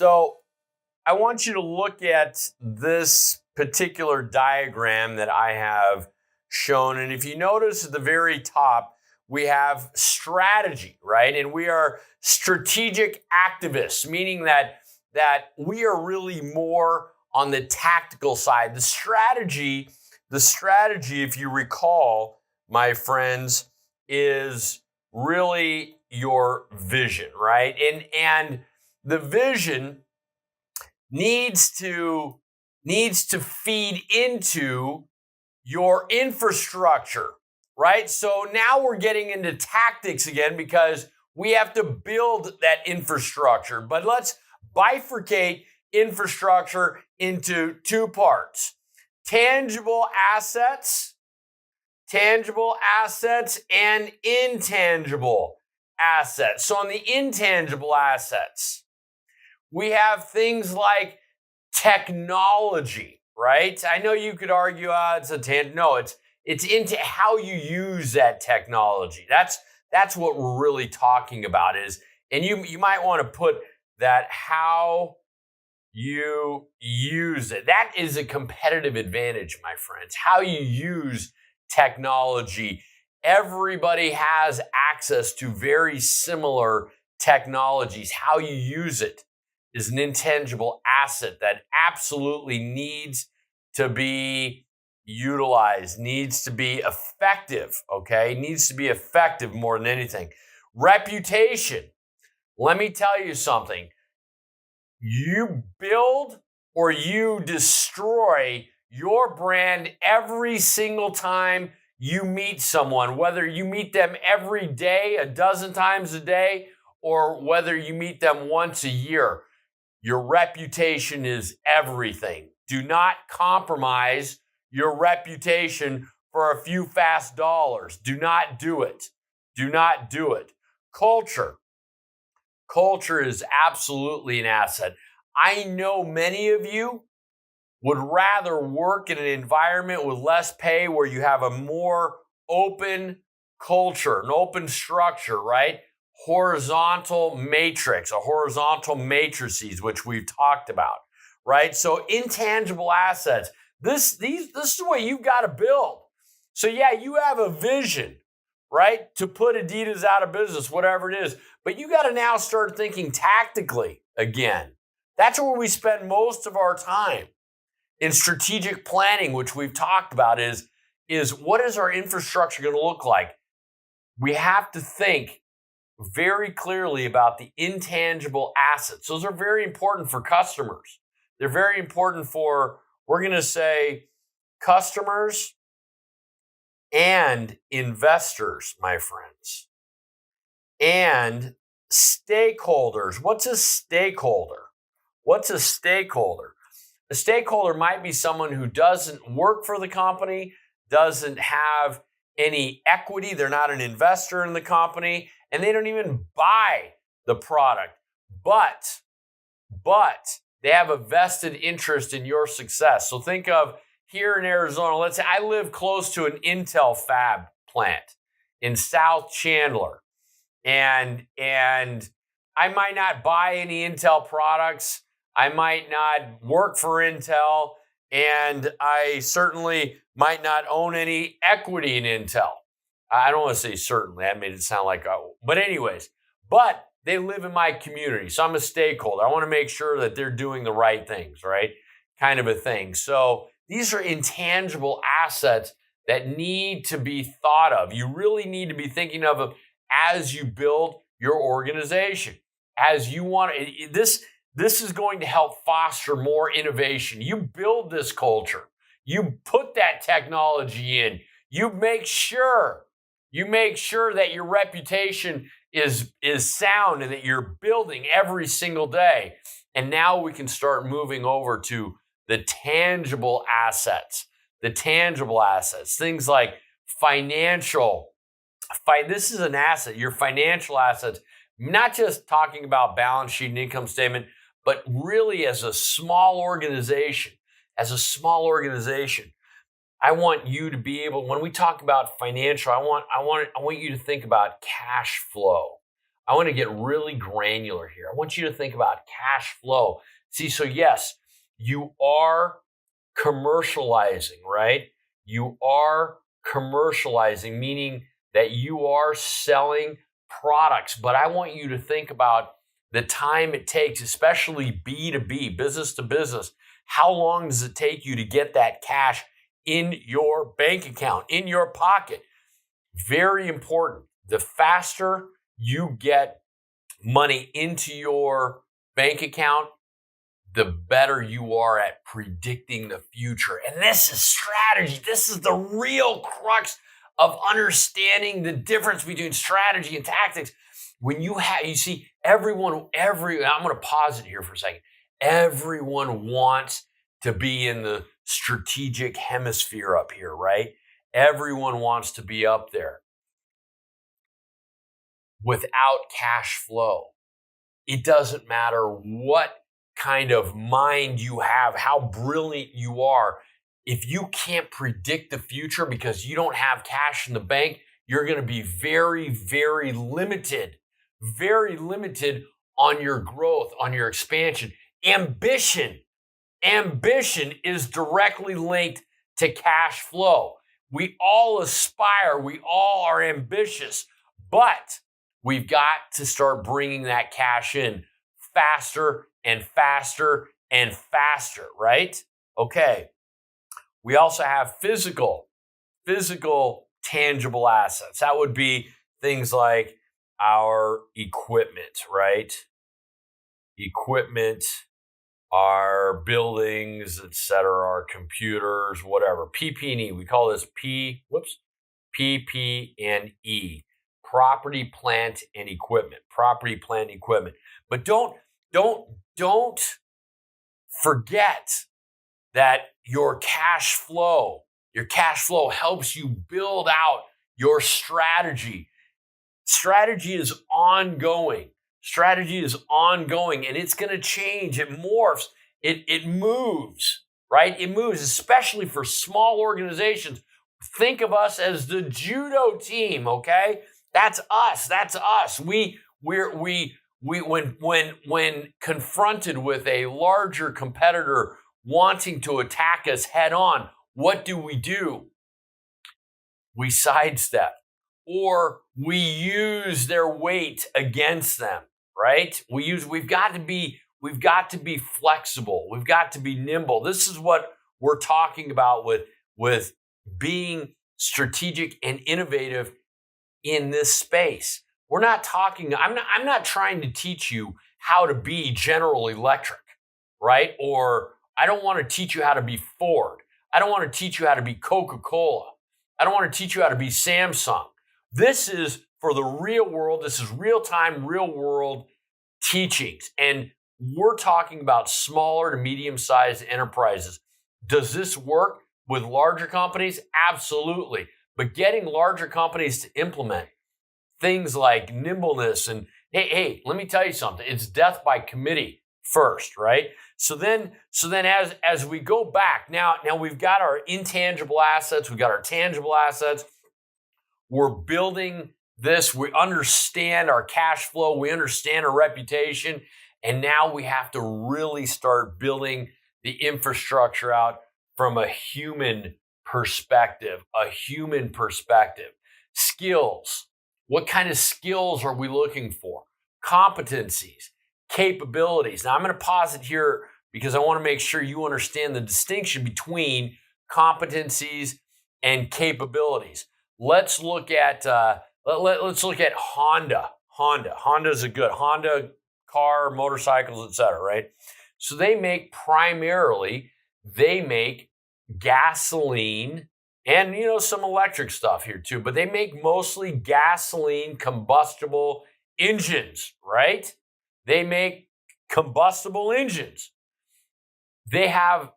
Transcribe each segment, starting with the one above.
So I want you to look at this particular diagram that I have shown. And if you notice at the very top, we have strategy, right? And we are strategic activists, meaning that we are really more on the tactical side. The strategy, if you recall, my friends, is really your vision, right? And the vision needs to feed into your infrastructure, right? So now we're getting into tactics again because we have to build that infrastructure. But let's bifurcate infrastructure into two parts: tangible assets and intangible assets. So on the intangible assets, we have things like technology, right? I know you could argue, it's into how you use that technology. That's what we're really talking about and you might want to put that how you use it. That is a competitive advantage, my friends. How you use technology. Everybody has access to very similar technologies. How you use it is an intangible asset that absolutely needs to be utilized, needs to be effective, okay? Needs to be effective more than anything. Reputation. Let me tell you something. You build or you destroy your brand every single time you meet someone, whether you meet them every day, a dozen times a day, or whether you meet them once a year. Your reputation is everything. Do not compromise your reputation for a few fast dollars. Do not do it. Do not do it. Culture. Culture is absolutely an asset. I know many of you would rather work in an environment with less pay where you have a more open culture, an open structure, right? Horizontal matrix, horizontal matrices, which we've talked about, right? So intangible assets. This is what you've got to build. So yeah, you have a vision, right? To put Adidas out of business, whatever it is. But you got to now start thinking tactically again. That's where we spend most of our time in strategic planning, which we've talked about, is what is our infrastructure going to look like? We have to think very clearly about the intangible assets. Those are very important for customers. They're very important for, we're going to say, customers and investors, my friends, and stakeholders. What's a stakeholder? What's a stakeholder? A stakeholder might be someone who doesn't work for the company, doesn't have any equity, they're not an investor in the company, and they don't even buy the product. But they have a vested interest in your success. So think of here in Arizona, let's say I live close to an Intel fab plant in South Chandler. And I might not buy any Intel products. I might not work for Intel, and I certainly might not own any equity in Intel. I don't want to say certainly. That made it sound like, but anyways, but they live in my community, so I'm a stakeholder. I want to make sure that they're doing the right things, right? Kind of a thing. So these are intangible assets that need to be thought of. You really need to be thinking of them as you build your organization. As you want this is going to help foster more innovation. You build this culture. You put that technology in. You make sure that your reputation is sound and that you're building every single day. And now we can start moving over to the tangible assets. The tangible assets, things like financial. This is an asset, your financial assets, not just talking about balance sheet and income statement, but really as a small organization, I want you to be able, when we talk about financial, I want you to think about cash flow. I want to get really granular here. I want you to think about cash flow. See, so yes, you are commercializing, right? You are commercializing, meaning that you are selling products. But I want you to think about the time it takes, especially B2B, business to business. How long does it take you to get that cash in your bank account, in your pocket? Very important. The faster you get money into your bank account, the better you are at predicting the future. And this is strategy. This is the real crux of understanding the difference between strategy and tactics. When you see I'm going to pause it here for a second. Everyone wants to be in the strategic hemisphere up here, right? Everyone wants to be up there. Without cash flow, it doesn't matter what kind of mind you have, how brilliant you are. If you can't predict the future because you don't have cash in the bank, you're going to be very, very limited on your growth, on your expansion. Ambition is directly linked to cash flow. We all aspire, we all are ambitious, but we've got to start bringing that cash in faster and faster and faster, right? Okay. We also have physical tangible assets. That would be things like our equipment, right? Equipment, our buildings, etc., our computers, whatever. PP&E, we call this PP&E. Property, plant, and equipment. Property, plant, equipment. But don't forget that your cash flow helps you build out your strategy. Strategy is ongoing. And it's going to change. It morphs. It moves, right? It moves, especially for small organizations. Think of us as the judo team, okay? That's us. When confronted with a larger competitor wanting to attack us head on, what do? We sidestep, or we use their weight against them, right? We've got to be flexible. We've got to be nimble. This is what we're talking about with being strategic and innovative in this space. I'm not trying to teach you how to be General Electric, right? Or I don't want to teach you how to be Ford. I don't want to teach you how to be Coca-Cola. I don't want to teach you how to be Samsung. This is for the real world. This is real-time, real-world teachings. And we're talking about smaller to medium-sized enterprises. Does this work with larger companies? Absolutely. But getting larger companies to implement things like nimbleness and, hey, let me tell you something. It's death by committee first, right? So then as we go back, now we've got our intangible assets, we've got our tangible assets. We're building this. We understand our cash flow. We understand our reputation. And now we have to really start building the infrastructure out from a human perspective. Skills. What kind of skills are we looking for? Competencies, capabilities. Now I'm going to pause it here because I want to make sure you understand the distinction between competencies and capabilities. Let's look at Honda. Honda's a good Honda car, motorcycles, etc. Right? So they make gasoline and some electric stuff here too, but they make mostly gasoline combustible engines, right? They make combustible engines. They have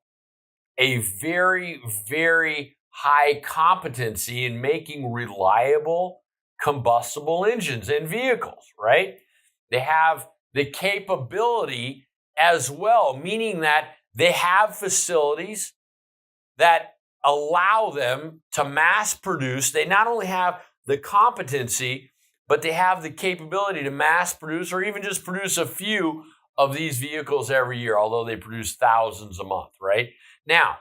a very, very high competency in making reliable combustible engines in vehicles, right? They have the capability as well, meaning that they have facilities that allow them to mass produce. They not only have the competency, but they have the capability to mass produce or even just produce a few of these vehicles every year, although they produce thousands a month, right? Now,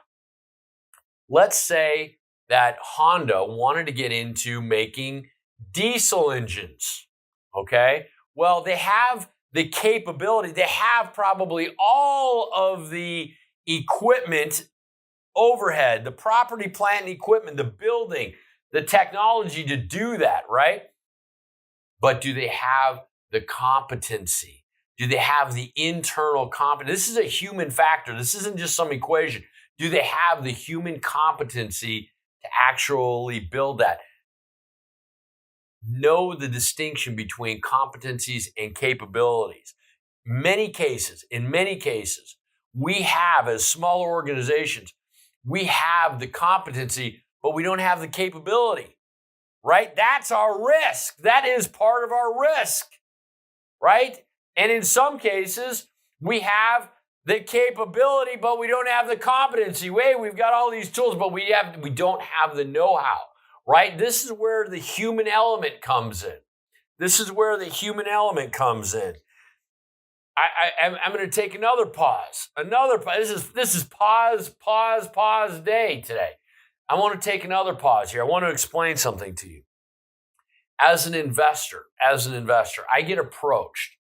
let's say that Honda wanted to get into making diesel engines, okay? Well, they have the capability, they have probably all of the equipment overhead, the property, plant, and equipment, the building, the technology to do that, right? But do they have the competency? Do they have the internal competence? This is a human factor. This isn't just some equation. Do they have the human competency to actually build that? Know the distinction between competencies and capabilities. In many cases, we have, as smaller organizations, we have the competency, but we don't have the capability, right? That's our risk. That is part of our risk, right? And in some cases, we have the capability, but we don't have the competency. We've got all these tools, but we don't have the know-how, right? This is where the human element comes in. I'm going to take another pause. This is pause day today. I want to take another pause here. I want to explain something to you. As an investor, I get approached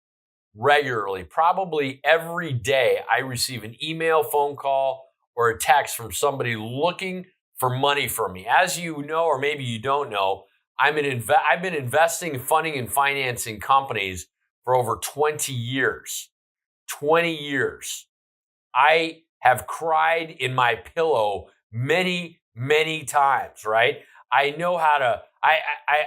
regularly, probably every day. I receive an email, phone call, or a text from somebody looking for money from me. As you know, or maybe you don't know, I've been investing, funding, and financing companies for over 20 years. 20 years. I have cried in my pillow many, many times, right? I know how to,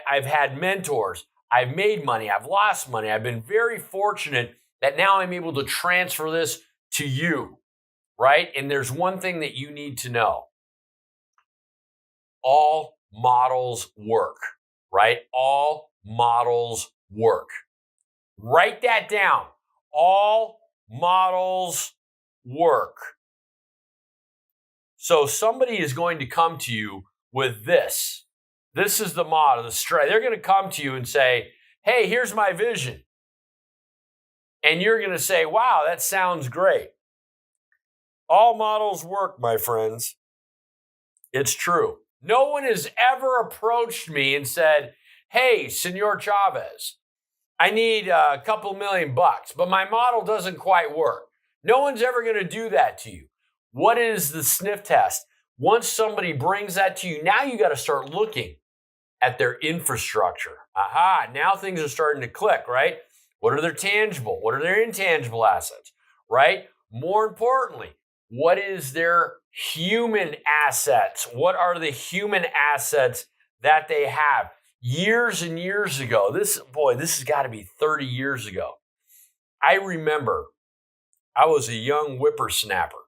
I've had mentors. I've made money. I've lost money. I've been very fortunate that now I'm able to transfer this to you, right? And there's one thing that you need to know. All models work, right? All models work. Write that down. All models work. So somebody is going to come to you with this. This is the model, the strategy. They're going to come to you and say, hey, here's my vision. And you're going to say, wow, that sounds great. All models work, my friends. It's true. No one has ever approached me and said, hey, Senor Chavez, I need a couple $1 million, but my model doesn't quite work. No one's ever going to do that to you. What is the sniff test? Once somebody brings that to you, now you got to start looking at their infrastructure. Aha, now things are starting to click, right? What are their tangible? What are their intangible assets, right? More importantly, what is their human assets? What are the human assets that they have? Years and years ago, this has got to be 30 years ago. I remember I was a young whippersnapper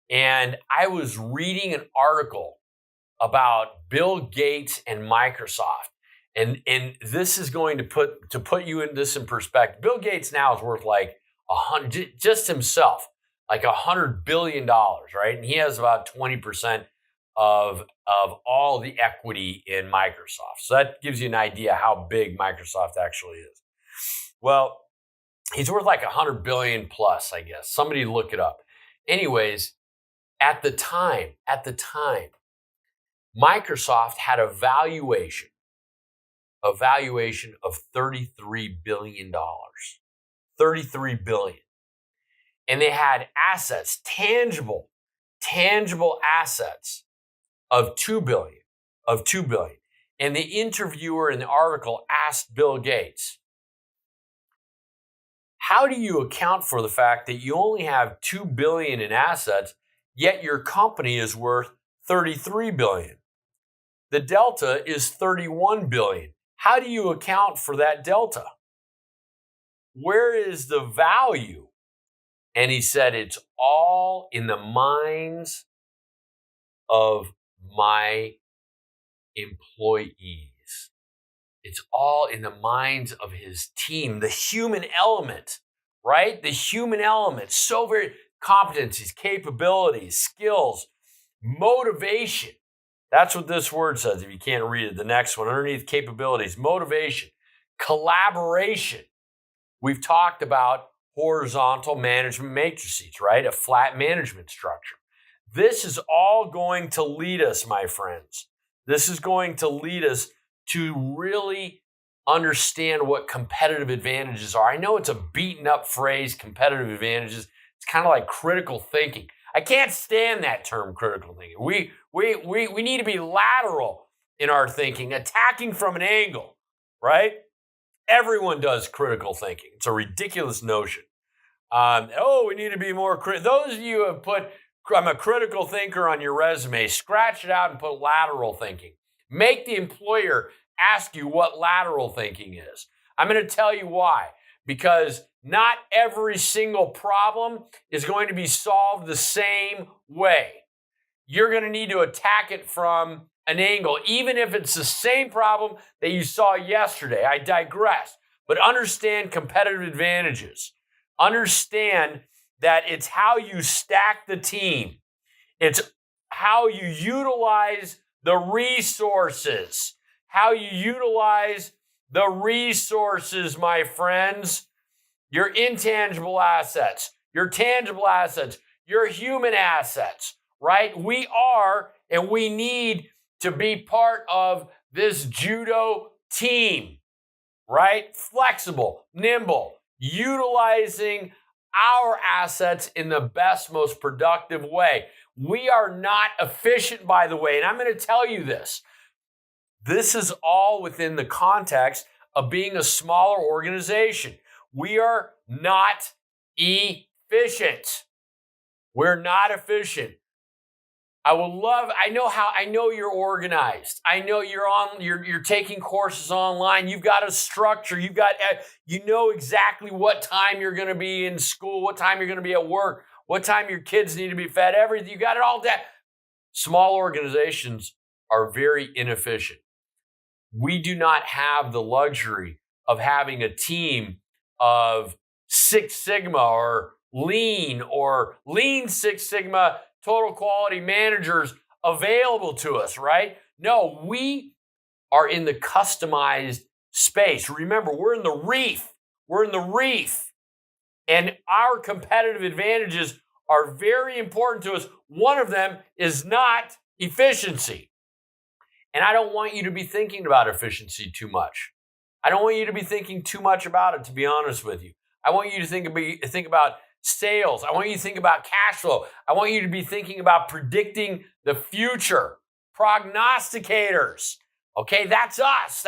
and I was reading an article about Bill Gates and Microsoft. And this is going to put you in this in perspective. Bill Gates now is worth like just himself, like $100 billion, right? And he has about 20% of all the equity in Microsoft. So that gives you an idea how big Microsoft actually is. Well, he's worth like 100 billion plus, I guess. Somebody look it up. Anyways, at the time, Microsoft had a valuation of $33 billion. $33 billion. And they had assets, tangible assets of $2 billion. And the interviewer in the article asked Bill Gates, how do you account for the fact that you only have $2 billion in assets, yet your company is worth $33 billion? The delta is $31 billion. How do you account for that delta? Where is the value? And he said, it's all in the minds of my employees. It's all in the minds of his team, the human element, right? The human element, so very competencies, capabilities, skills, motivation. That's what this word says. If you can't read it, the next one underneath capabilities, motivation, collaboration. We've talked about horizontal management matrices, right? A flat management structure. This is all going to lead us, my friends. This is going to lead us to really understand what competitive advantages are. I know it's a beaten up phrase, competitive advantages. It's kind of like critical thinking. I can't stand that term, critical thinking. We need to be lateral in our thinking, attacking from an angle, right? Everyone does critical thinking. It's a ridiculous notion. We need to be more critical. Those of you who have put, I'm a critical thinker on your resume, scratch it out and put lateral thinking. Make the employer ask you what lateral thinking is. I'm going to tell you why. Because not every single problem is going to be solved the same way. You're going to need to attack it from an angle, even if it's the same problem that you saw yesterday. I digress. But understand competitive advantages. Understand that it's how you stack the team. It's how you utilize the resources. How you utilize the resources, my friends. Your intangible assets, your tangible assets, your human assets, right? We are and we need to be part of this judo team, right? Flexible, nimble, utilizing our assets in the best, most productive way. We are not efficient, by the way, and I'm going to tell you this. This is all within the context of being a smaller organization. We are not efficient. We're not efficient. I know you're organized. I know you're taking courses online. You've got a structure. You know exactly what time you're going to be in school, what time you're going to be at work, what time your kids need to be fed, everything. You got it all down. Small organizations are very inefficient. We do not have the luxury of having a team of Six Sigma or Lean Six Sigma total quality managers available to us, right? No, we are in the customized space. Remember, we're in the reef. And our competitive advantages are very important to us. One of them is not efficiency. And I don't want you to be thinking about efficiency too much. I don't want you to be thinking too much about it, to be honest with you. I want you to think about sales. I want you to think about cash flow. I want you to be thinking about predicting the future. Prognosticators. Okay, that's us.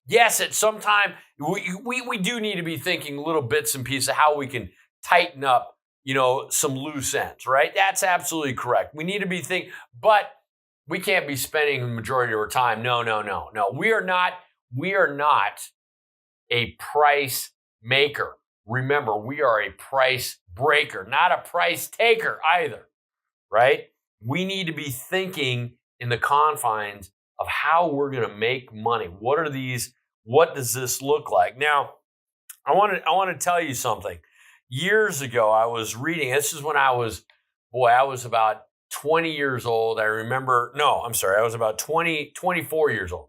Yes, at some time, we do need to be thinking little bits and pieces of how we can tighten up, some loose ends, right? That's absolutely correct. We need to be thinking, but we can't be spending the majority of our time. No. We are not a price maker. Remember, we are a price breaker, not a price taker either, right? We need to be thinking in the confines of how we're going to make money. What does this look like? Now, I want to tell you something. Years ago, I was reading, this is when I was about 20 years old. I was about 24 years old.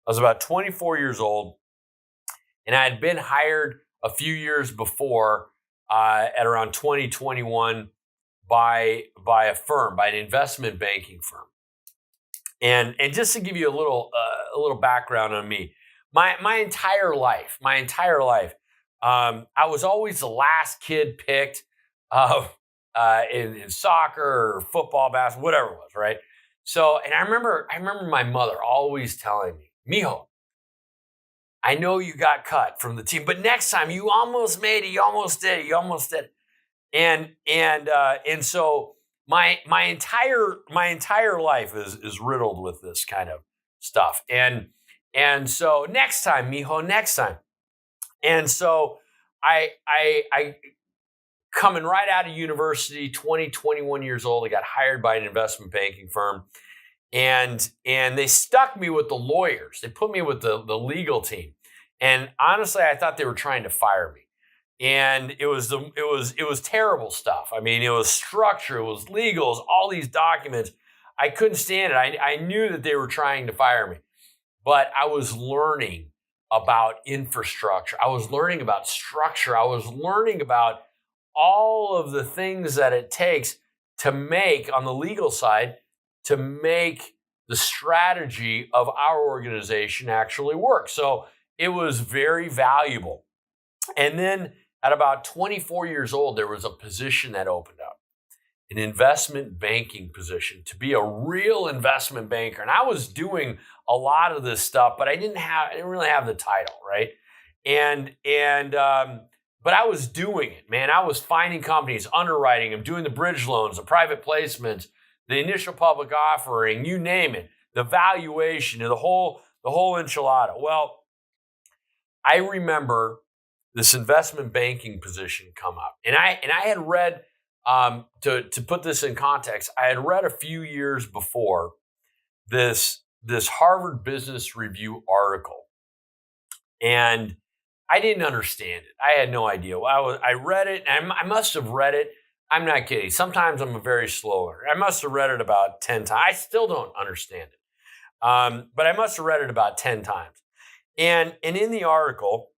I was about 24 years old, and I had been hired a few years before, at around 2021, by a firm, by an investment banking firm. And just to give you a little background on me, my entire life, I was always the last kid picked in soccer or football, basketball, whatever it was, right? So, and I remember my mother always telling me, "Mijo, I know you got cut from the team, but next time you almost made it. You almost did it." And so my entire life is riddled with this kind of stuff. And so next time, mijo, next time. And so I coming right out of university, 21 years old, I got hired by an investment banking firm. And they stuck me with the lawyers. They put me with the legal team. And honestly, I thought they were trying to fire me. And it was terrible stuff. I mean, it was structure, it was legals, all these documents. I couldn't stand it. I knew that they were trying to fire me. But I was learning about infrastructure. I was learning about structure. I was learning about all of the things that it takes to make, on the legal side, to make the strategy of our organization actually work. So it was very valuable. And then at about 24 years old, there was a position that opened up, an investment banking position, to be a real investment banker. And I was doing a lot of this stuff, but I didn't really have the title, right? But I was doing it, man. I was finding companies, underwriting them, doing the bridge loans, the private placements, the initial public offering, you name it, the valuation, the whole enchilada. Well, I remember this investment banking position come up, and I had read, to put this in context, I had read a few years before this Harvard Business Review article, and I didn't understand it. I had no idea. I read it, and I must have read it. I'm not kidding. Sometimes I'm a very slow learner. I must have read it about 10 times. I still don't understand it, but I must have read it about 10 times. And in the article,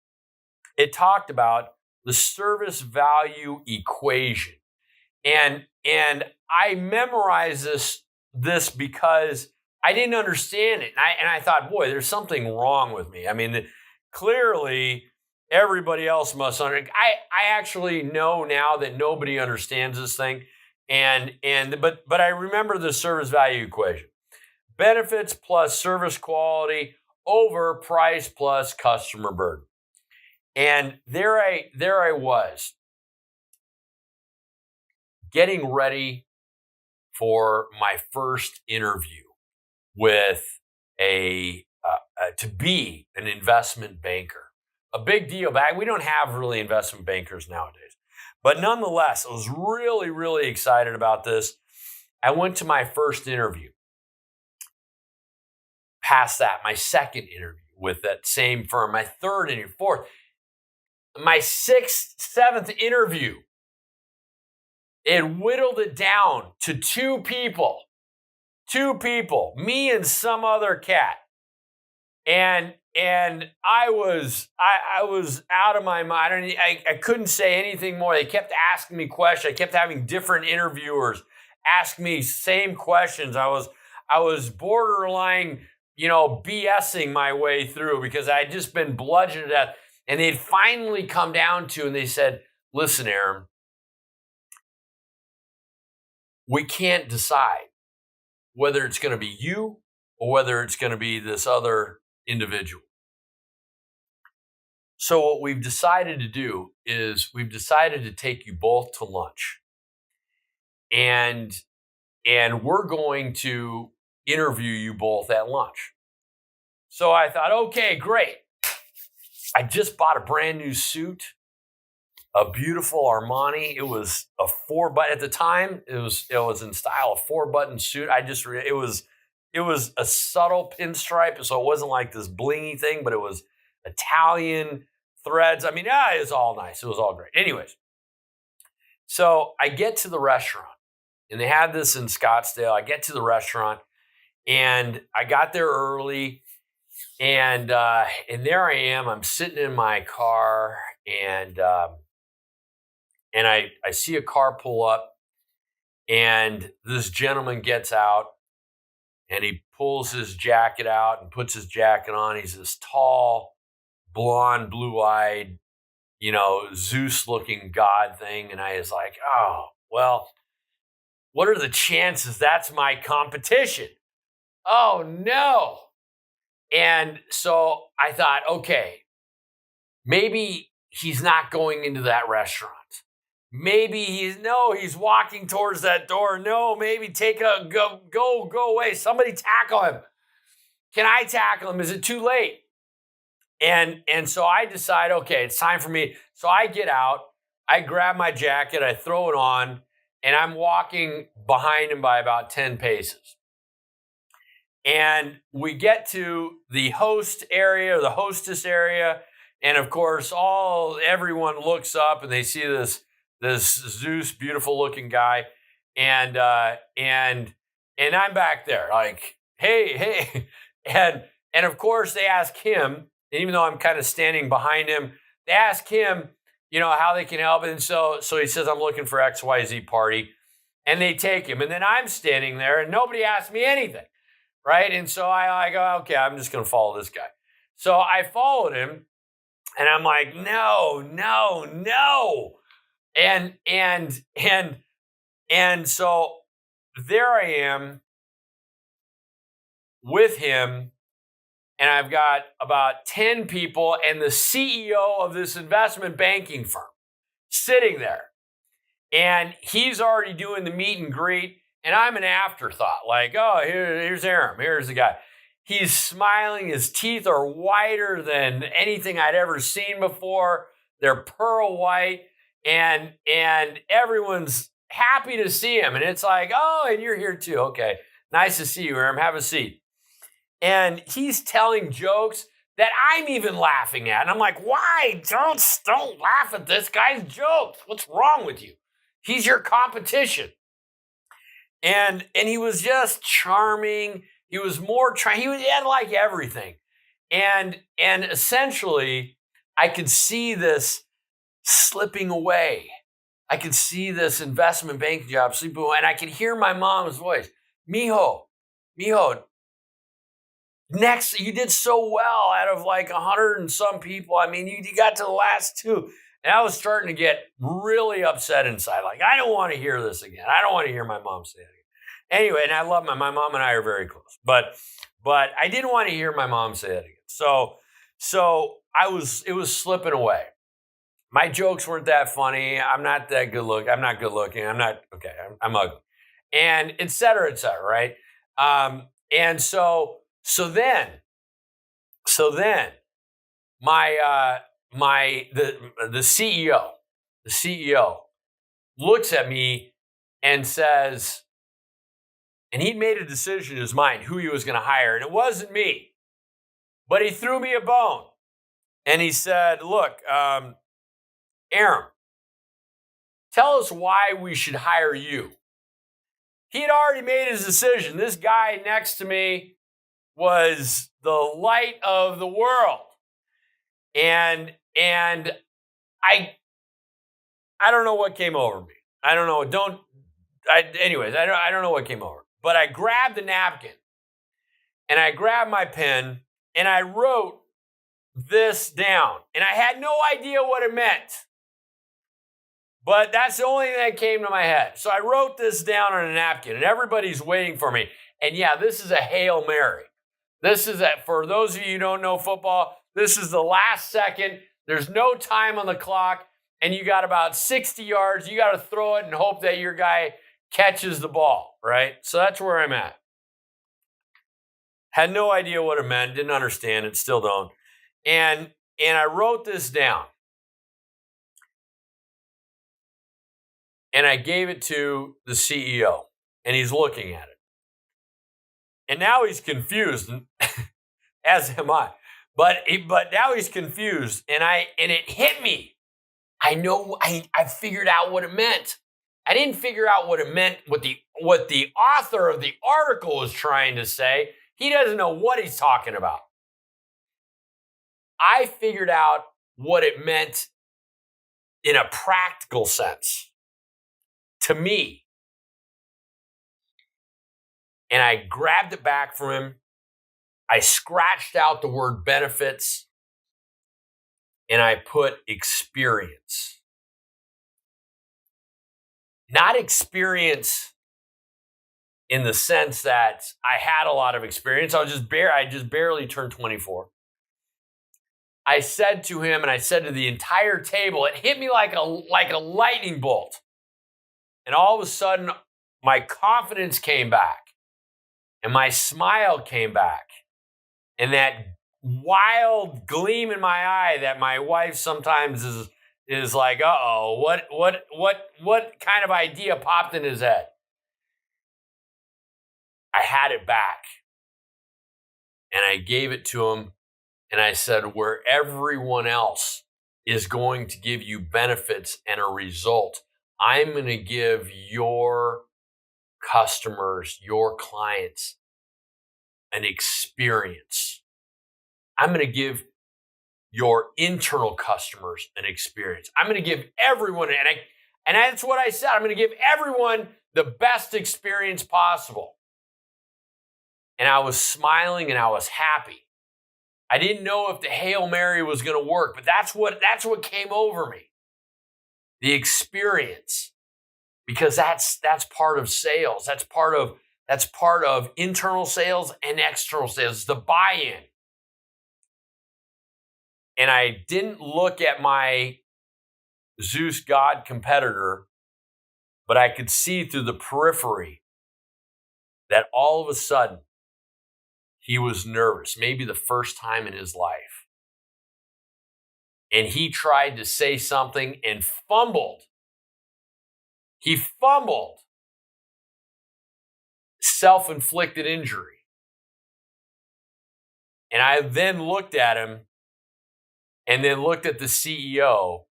it talked about the service value equation. And I memorized this because I didn't understand it. And I thought, boy, there's something wrong with me. I mean, clearly everybody else must understand. I actually know now that nobody understands this thing. But I remember the service value equation. Benefits plus service quality over price plus customer burden. And there I was, getting ready for my first interview with to be an investment banker. A big deal. We don't have really investment bankers nowadays. But nonetheless, I was really, really excited about this. I went to my first interview. Past that, my second interview with that same firm, my third interview, fourth, my sixth, seventh interview. It whittled it down to two people, me and some other cat. And I was out of my mind. I couldn't say anything more. They kept asking me questions. I kept having different interviewers ask me same questions. I was borderline, BSing my way through because I had just been bludgeoned to death. And they'd finally come down to, and they said, listen, Aaron, we can't decide whether it's going to be you or whether it's going to be this other individual. So what we've decided to do is we've decided to take you both to lunch. And we're going to interview you both at lunch. So I thought, okay, great. I just bought a brand new suit, a beautiful Armani. It was a 4-button at the time. It was in style, a 4-button suit. It was a subtle pinstripe, so it wasn't like this blingy thing, but it was Italian threads. I mean, it was all nice. It was all great. Anyways, so I get to the restaurant, and they had this in Scottsdale. I get to the restaurant, and I got there early. And there I am. I'm sitting in my car, and I see a car pull up, and this gentleman gets out, and he pulls his jacket out and puts his jacket on. He's this tall, blonde, blue-eyed, Zeus-looking god thing. And I was like, oh, well, what are the chances that's my competition? Oh, no. And so I thought, okay, maybe he's not going into that restaurant. Maybe he's walking towards that door. No, maybe go away. Somebody tackle him. Can I tackle him? Is it too late? And so I decide, okay, it's time for me. So I get out, I grab my jacket, I throw it on, and I'm walking behind him by about 10 paces. And we get to the host area, the hostess area, and of course, everyone looks up and they see this Zeus, beautiful looking guy, and I'm back there like, hey, and of course they ask him, And even though I'm kind of standing behind him, they ask him, how they can help. And so he says, I'm looking for XYZ party. And they take him. And then I'm standing there and nobody asked me anything. Right. And so I go, okay, I'm just going to follow this guy. So I followed him and I'm like, no. And so there I am with him. And I've got about 10 people and the CEO of this investment banking firm sitting there. And he's already doing the meet and greet. And I'm an afterthought, like, oh, here's Aram. Here's the guy. He's smiling. His teeth are whiter than anything I'd ever seen before. They're pearl white. And everyone's happy to see him. And it's like, oh, and you're here too. Okay, nice to see you, Aram. Have a seat. And he's telling jokes that I'm even laughing at. And I'm like, why? Don't laugh at this guy's jokes. What's wrong with you? He's your competition. And he was just charming. He was more he had like everything. And essentially, I could see this slipping away. I could see this investment banking job slipping away. And I could hear my mom's voice. Mijo, next, you did so well out of like 100 and some people. I mean, you got to the last two. And I was starting to get really upset inside. Like, I don't want to hear this again. I don't want to hear my mom say it again. Anyway, and I love my mom and I are very close. But I didn't want to hear my mom say it again. So it was slipping away. My jokes weren't that funny. I'm not that good looking. I'm not good looking. I'm not, okay, I'm ugly. And et cetera, right? And so then the CEO looks at me and says, and he'd made a decision in his mind who he was going to hire, and it wasn't me, but he threw me a bone, and he said, "Look, Aram, tell us why we should hire you." He had already made his decision. This guy next to me was the light of the world. And I don't know what came over me. I don't know. I don't know what came over. But I grabbed the napkin and I grabbed my pen and I wrote this down. And I had no idea what it meant. But that's the only thing that came to my head. So I wrote this down on a napkin and everybody's waiting for me. And yeah, this is a Hail Mary. For those of you who don't know football, this is the last second. There's no time on the clock, and you got about 60 yards. You got to throw it and hope that your guy catches the ball, right? So that's where I'm at. Had no idea what it meant, didn't understand it, still don't. And I wrote this down. And I gave it to the CEO, and he's looking at it. And now he's confused, as am I. But now he's confused, and it hit me. I know I figured out what it meant. I didn't figure out what it meant, what the author of the article was trying to say. He doesn't know what he's talking about. I figured out what it meant in a practical sense to me. And I grabbed it back from him. I scratched out the word benefits and I put experience. Not experience in the sense that I had a lot of experience. I just barely turned 24. I said to him and I said to the entire table, it hit me like a lightning bolt. And all of a sudden, my confidence came back. And my smile came back. And that wild gleam in my eye that my wife sometimes is like, uh-oh, what kind of idea popped in his head? I had it back. And I gave it to him. And I said, where everyone else is going to give you benefits and a result, I'm going to give your customers, your clients, an experience. I'm going to give your internal customers an experience. I'm going to give everyone, and that's what I said, I'm going to give everyone the best experience possible. And I was smiling and I was happy. I didn't know if the Hail Mary was going to work, but that's what came over me. The experience. Because that's part of sales. That's part of internal sales and external sales. It's the buy-in. And I didn't look at my Zeus God competitor, but I could see through the periphery that all of a sudden he was nervous, maybe the first time in his life. And he tried to say something and fumbled. He fumbled. Self-inflicted injury. And I then looked at him and then looked at the CEO,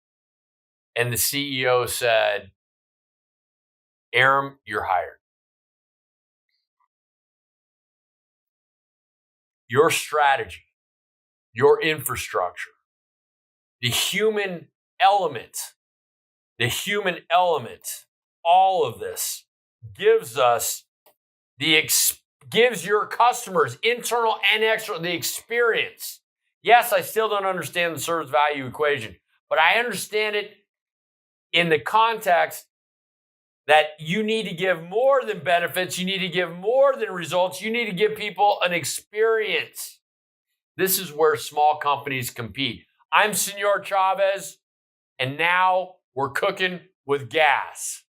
and the CEO said, Aram, you're hired. Your strategy, your infrastructure, the human element, all of this gives us gives your customers, internal and external, the experience. Yes, I still don't understand the service value equation, but I understand it in the context that you need to give more than benefits. You need to give more than results. You need to give people an experience. This is where small companies compete. I'm Senor Chavez, and now we're cooking with gas.